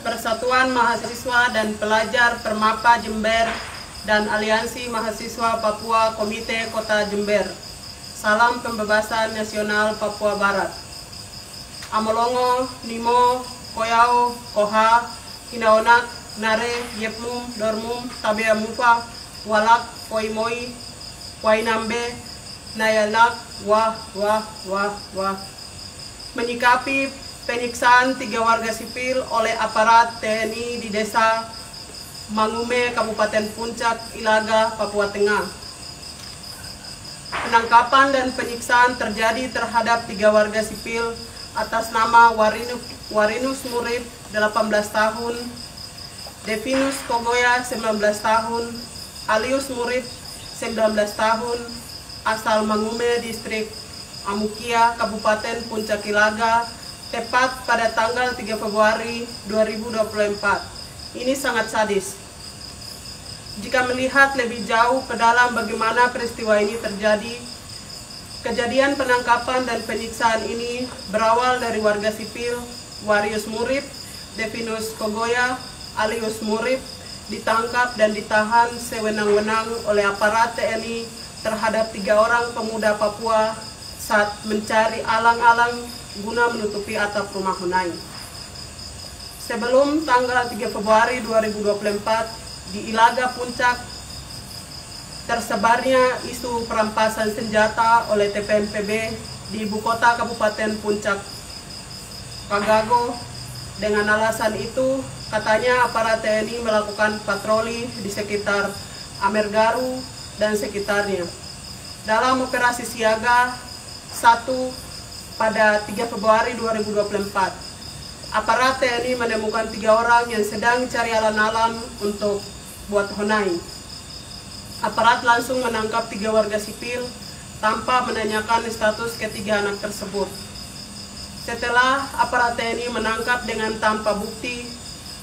Persatuan Mahasiswa dan Pelajar Permapa Jember dan Aliansi Mahasiswa Papua Komite Kota Jember. Salam Pembebasan Nasional Papua Barat. Amolongo, Nimo, Koyao, Koha, Hinaonak, Nare, Yepmum, Dormum, Tabea Mufa, Walak, Koimoi, Wainambe, Nayalak, Wah. Menyikapi penyiksaan 3 warga sipil oleh aparat TNI di Desa Mangume, Kabupaten Puncak, Ilaga, Papua Tengah. Penangkapan dan penyiksaan terjadi terhadap 3 warga sipil atas nama Warinus Murib, 18 tahun, Devinus Kogoya, 19 tahun, Alius Murib, 19 tahun, asal Mangume, Distrik Amukia, Kabupaten Puncak, Ilaga, tepat pada tanggal 3 Februari 2024. Ini sangat sadis. Jika melihat lebih jauh ke dalam bagaimana peristiwa ini terjadi, kejadian penangkapan dan penyiksaan ini berawal dari warga sipil Warinus Murib, Devinus Kogoya, Alius Murib ditangkap dan ditahan sewenang-wenang oleh aparat TNI terhadap 3 orang pemuda Papua saat mencari alang-alang guna menutupi atap rumah Hunai. Sebelum tanggal 3 Februari 2024, di Ilaga Puncak tersebarnya isu perampasan senjata oleh TPNPB di ibu kota Kabupaten Puncak, Kagago. Dengan alasan itu, katanya aparat TNI melakukan patroli di sekitar Amergaru dan sekitarnya. Dalam operasi siaga 1 pada 3 Februari 2024, aparat TNI menemukan 3 orang yang sedang cari alan-alan untuk buat Hunai. Aparat langsung menangkap 3 warga sipil tanpa menanyakan status ketiga anak tersebut. Setelah aparat TNI menangkap dengan tanpa bukti,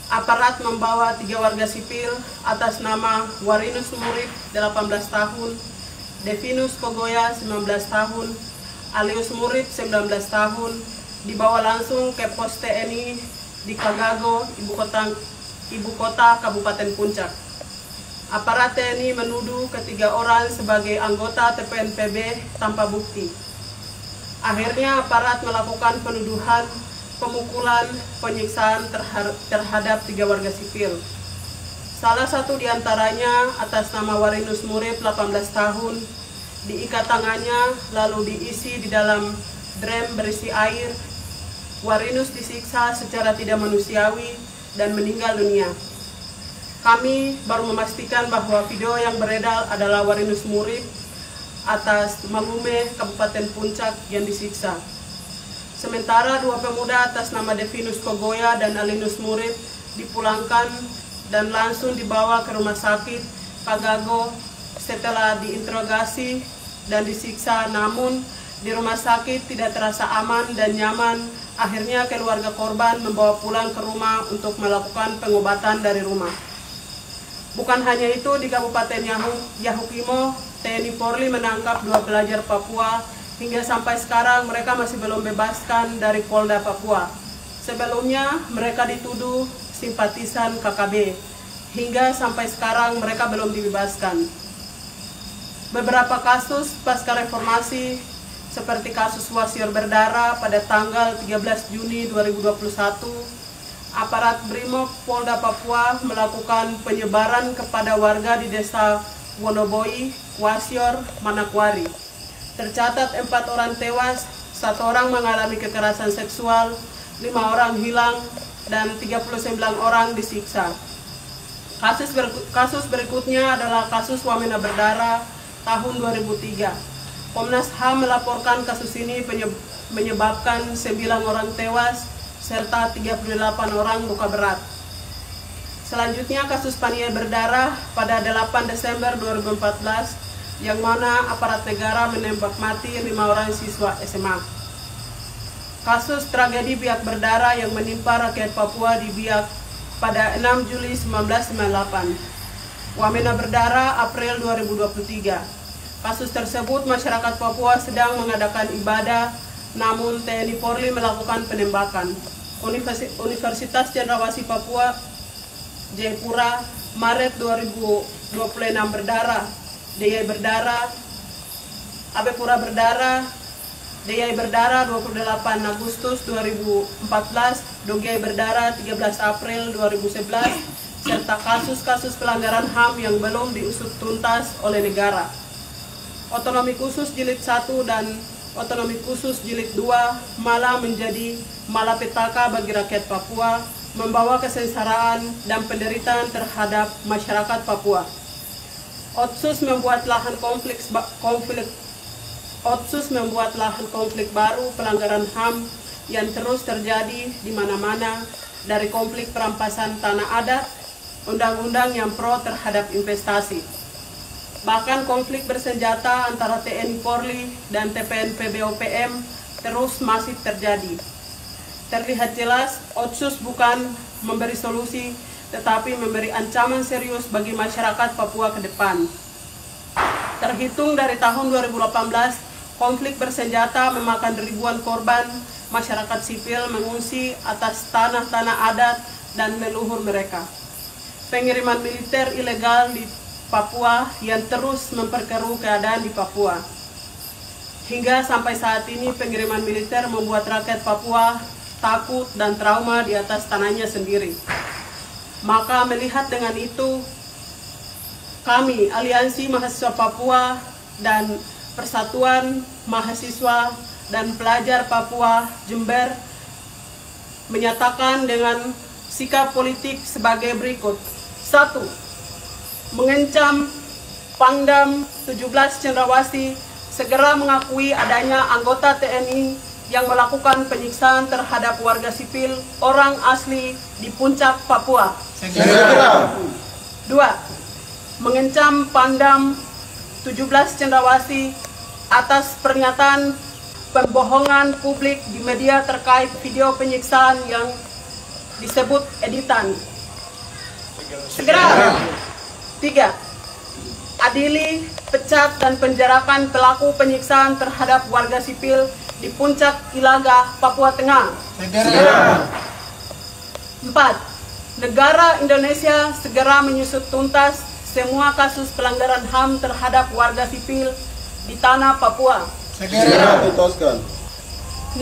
aparat membawa 3 warga sipil atas nama Warinus Murib, 18 tahun, Devinus Kogoya, 19 tahun, Alius Murib, 19 tahun, dibawa langsung ke pos TNI di Kagago, ibu kota Kabupaten Puncak. Aparat TNI menuduh ketiga orang sebagai anggota TPNPB tanpa bukti. Akhirnya aparat melakukan penuduhan, pemukulan, penyiksaan terhadap 3 warga sipil. Salah satu diantaranya atas nama Warinus Murib, 18 tahun, diikat tangannya lalu diisi di dalam drum berisi air. Warinus disiksa secara tidak manusiawi dan meninggal dunia. Kami baru memastikan bahwa video yang beredar adalah Warinus Murib atas Mangume, Kabupaten Puncak yang disiksa. Sementara 2 pemuda atas nama Devinus Kogoya dan Alius Murib dipulangkan dan langsung dibawa ke rumah sakit Kagago setelah diinterogasi dan disiksa, namun di rumah sakit tidak terasa aman dan nyaman. Akhirnya keluarga korban membawa pulang ke rumah untuk melakukan pengobatan dari rumah. Bukan hanya itu, di Kabupaten Yahukimo, TNI Polri menangkap 2 pelajar Papua. Hingga sampai sekarang mereka masih belum bebaskan dari Polda Papua. Sebelumnya mereka dituduh simpatisan KKB. Hingga sampai sekarang mereka belum dibebaskan. Beberapa kasus pasca reformasi seperti kasus Wasir berdarah pada tanggal 13 Juni 2021, aparat Brimob Polda Papua melakukan penyebaran kepada warga di Desa Wonoboi, Wasior, Manakwari. Tercatat 4 orang tewas, 1 orang mengalami kekerasan seksual, 5 orang hilang, dan 39 orang disiksa. Kasus berikutnya adalah kasus Wamena berdarah tahun 2003. Komnas HAM melaporkan kasus ini menyebabkan 9 orang tewas serta 38 orang luka berat. Selanjutnya kasus Paniai berdarah pada 8 Desember 2014 yang mana aparat negara menembak mati 5 orang siswa SMA. Kasus tragedi Biak berdarah yang menimpa rakyat Papua di Biak pada 6 Juli 1998. Wamena berdarah April 2023. Kasus tersebut masyarakat Papua sedang mengadakan ibadah, namun TNI Polri melakukan penembakan. Universitas Cendrawasih Papua, Jayapura, Maret 2026 berdarah, Deyai berdarah, Abepura berdarah, Deyai berdarah 28 Agustus 2014, Dogai berdarah 13 April 2011, serta kasus-kasus pelanggaran HAM yang belum diusut tuntas oleh negara. Otonomi khusus jilid 1 dan otonomi khusus jilid 2 malah menjadi malapetaka bagi rakyat Papua, membawa kesengsaraan dan penderitaan terhadap masyarakat Papua. Otsus membuat lahan konflik baru pelanggaran HAM yang terus terjadi di mana-mana, dari konflik perampasan tanah adat, undang-undang yang pro terhadap investasi. Bahkan konflik bersenjata antara TNI Polri dan TPNPB-OPM terus masih terjadi. Terlihat jelas, Otsus bukan memberi solusi, tetapi memberi ancaman serius bagi masyarakat Papua ke depan. Terhitung dari tahun 2018, konflik bersenjata memakan ribuan korban, masyarakat sipil mengungsi atas tanah-tanah adat dan leluhur mereka. Pengiriman militer ilegal di Papua yang terus memperkeruh keadaan di Papua. Hingga sampai saat ini pengiriman militer membuat rakyat Papua takut dan trauma di atas tanahnya sendiri. Maka melihat dengan itu, kami Aliansi Mahasiswa Papua dan Persatuan Mahasiswa dan Pelajar Papua Jember menyatakan dengan sikap politik sebagai berikut. 1. Mengancam Pangdam 17 Cendrawasih segera mengakui adanya anggota TNI yang melakukan penyiksaan terhadap warga sipil orang asli di Puncak, Papua. Segera. 2. Mengancam Pangdam 17 Cendrawasih atas pernyataan pembohongan publik di media terkait video penyiksaan yang disebut editan. Segera. 3. Adili, pecat, dan penjarakan pelaku penyiksaan terhadap warga sipil di Puncak Ilaga, Papua Tengah. Segera. 4. Negara Indonesia segera menyusut tuntas semua kasus pelanggaran HAM terhadap warga sipil di tanah Papua. Segera. 6.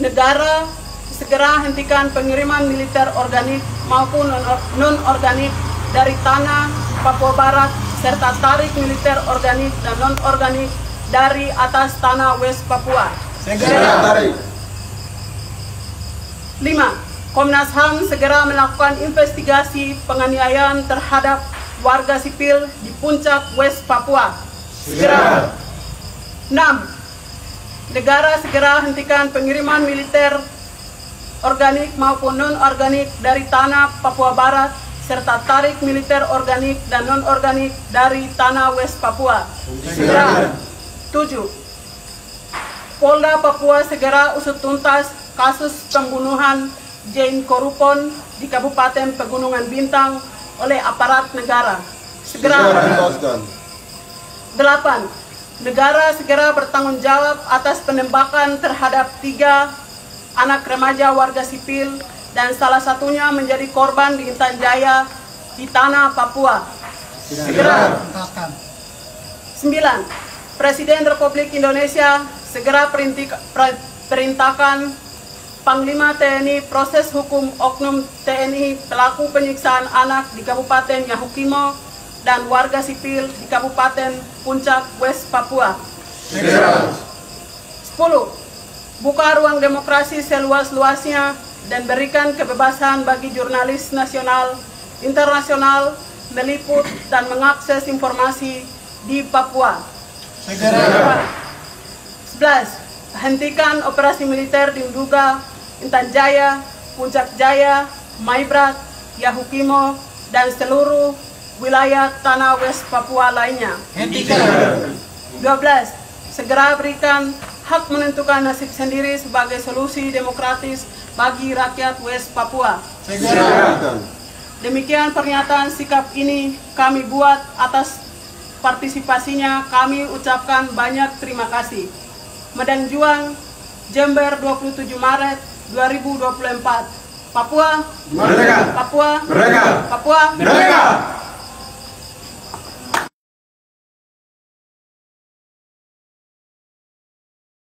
Negara segera hentikan pengiriman militer organik maupun non-organik dari tanah Papua Barat, serta tarik militer organik dan non-organik dari atas tanah West Papua. Segera tarik. 5. Komnas HAM segera melakukan investigasi penganiayaan terhadap warga sipil di Puncak West Papua. Segera. 6. Negara segera hentikan pengiriman militer organik maupun non-organik dari tanah Papua Barat, serta tarik militer organik dan non-organik dari tanah West Papua. Segera. 7. Polda Papua segera usut tuntas kasus pembunuhan Jane Korupon di Kabupaten Pegunungan Bintang oleh aparat negara. Segera. 8. Negara segera bertanggung jawab atas penembakan terhadap 3 anak remaja warga sipil dan salah satunya menjadi korban di Intan Jaya di tanah Papua. Segera. 9. Presiden Republik Indonesia segera perintahkan Panglima TNI proses hukum oknum TNI pelaku penyiksaan anak di Kabupaten Yahukimo dan warga sipil di Kabupaten Puncak West Papua. Segera. 10. Buka ruang demokrasi seluas-luasnya dan berikan kebebasan bagi jurnalis nasional, internasional, meliput dan mengakses informasi di Papua. Segera. 11. Hentikan operasi militer di Nduga, Intan Jaya, Puncak Jaya, Maibrat, Yahukimo, dan seluruh wilayah tanah West Papua lainnya. Hentikan. 12. Segera berikan hak menentukan nasib sendiri sebagai solusi demokratis bagi rakyat West Papua. Segera. Demikian pernyataan sikap ini kami buat. Atas partisipasinya kami ucapkan banyak terima kasih. Medang Juang, Jember, 27 Maret 2024. Papua Merdeka! Papua Merdeka! Papua Merdeka!